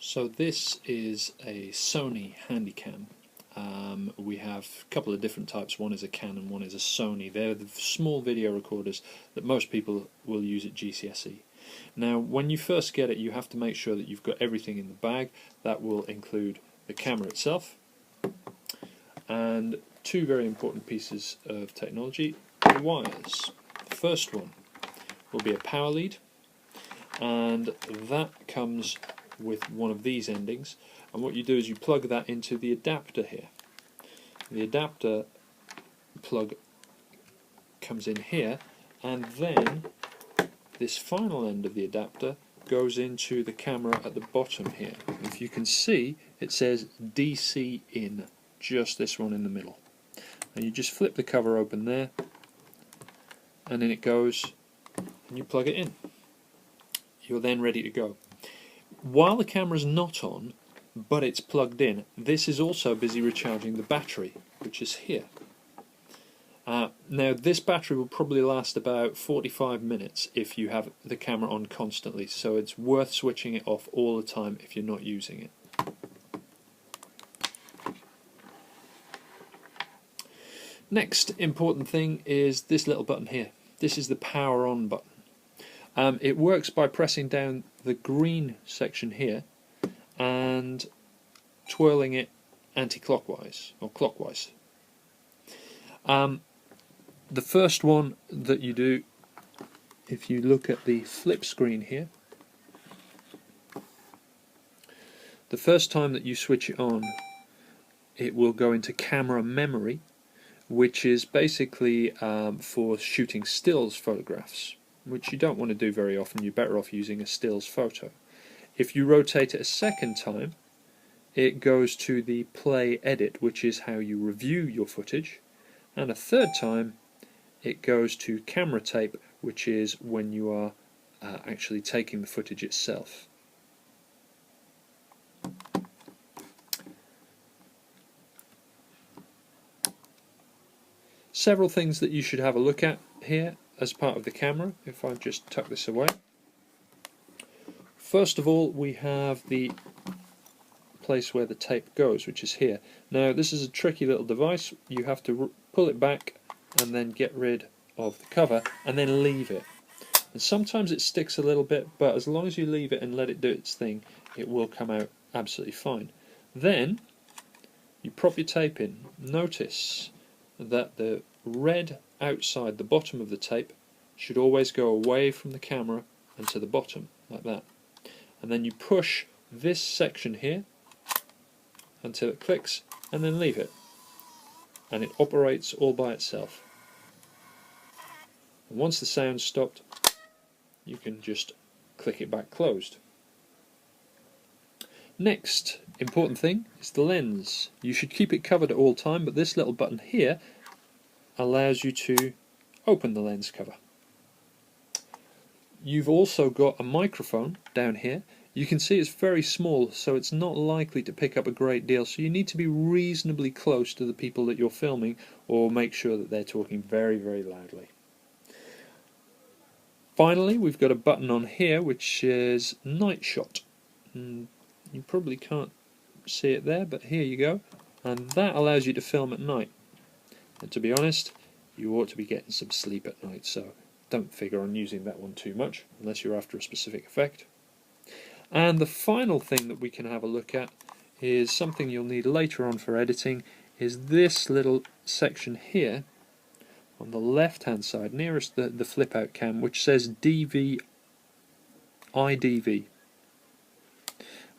So this is a Sony Handycam. We have a couple of different types. One is a Canon, one is a Sony. They're the small video recorders that most people will use at GCSE. Now when you first get it, you have to make sure that you've got everything in the bag. That will include the camera itself and two very important pieces of technology, the wires. The first one will be a power lead, and that comes with one of these endings, and what you do is you plug that into the adapter here. The adapter plug comes in here, and then this final end of the adapter goes into the camera at the bottom here. If you can see, it says DC in, just this one in the middle. And you just flip the cover open there, and then it goes, and you plug it in. You're then ready to go. While the camera's not on, but it's plugged in, this is also busy recharging the battery, which is here. Now this battery will probably last about 45 minutes if you have the camera on constantly, so it's worth switching it off all the time if you're not using it. Next important thing is this little button here. This is the power on button. It works by pressing down the green section here and twirling it anti-clockwise or clockwise. The first one that you do, if you look at the flip screen here, the first time that you switch it on, it will go into camera memory, which is basically for shooting stills photographs, which you don't want to do very often. You're better off using a stills photo. If you rotate it a second time, it goes to the play edit, which is how you review your footage, and a third time it goes to camera tape, which is when you are actually taking the footage itself. Several things that you should have a look at here as part of the camera, if I just tuck this away. First of all, we have the place where the tape goes, which is here. Now this is a tricky little device. You have to pull it back and then get rid of the cover and then leave it. And sometimes it sticks a little bit, but as long as you leave it and let it do its thing, it will come out absolutely fine. Then you prop your tape in. Notice that the red outside the bottom of the tape should always go away from the camera and to the bottom, like that. And then you push this section here until it clicks, and then leave it. And it operates all by itself. And once the sound's stopped, you can just click it back closed. Next important thing is the lens. You should keep it covered at all time, but this little button here allows you to open the lens cover. You've also got a microphone down here. You can see it's very small, so it's not likely to pick up a great deal, so you need to be reasonably close to the people that you're filming, or make sure that they're talking very, very loudly. Finally, we've got a button on here which is night shot. You probably can't see it there, but here you go, and that allows you to film at night. And to be honest, you ought to be getting some sleep at night, so don't figure on using that one too much unless you're after a specific effect. And the final thing that we can have a look at is something you'll need later on for editing, is this little section here on the left hand side nearest the flip out cam, which says DV IDV.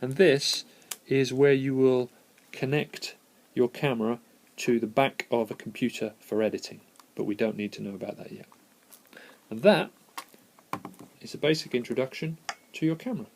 And this is where you will connect your camera to the back of a computer for editing, but we don't need to know about that yet. And that is a basic introduction to your camera.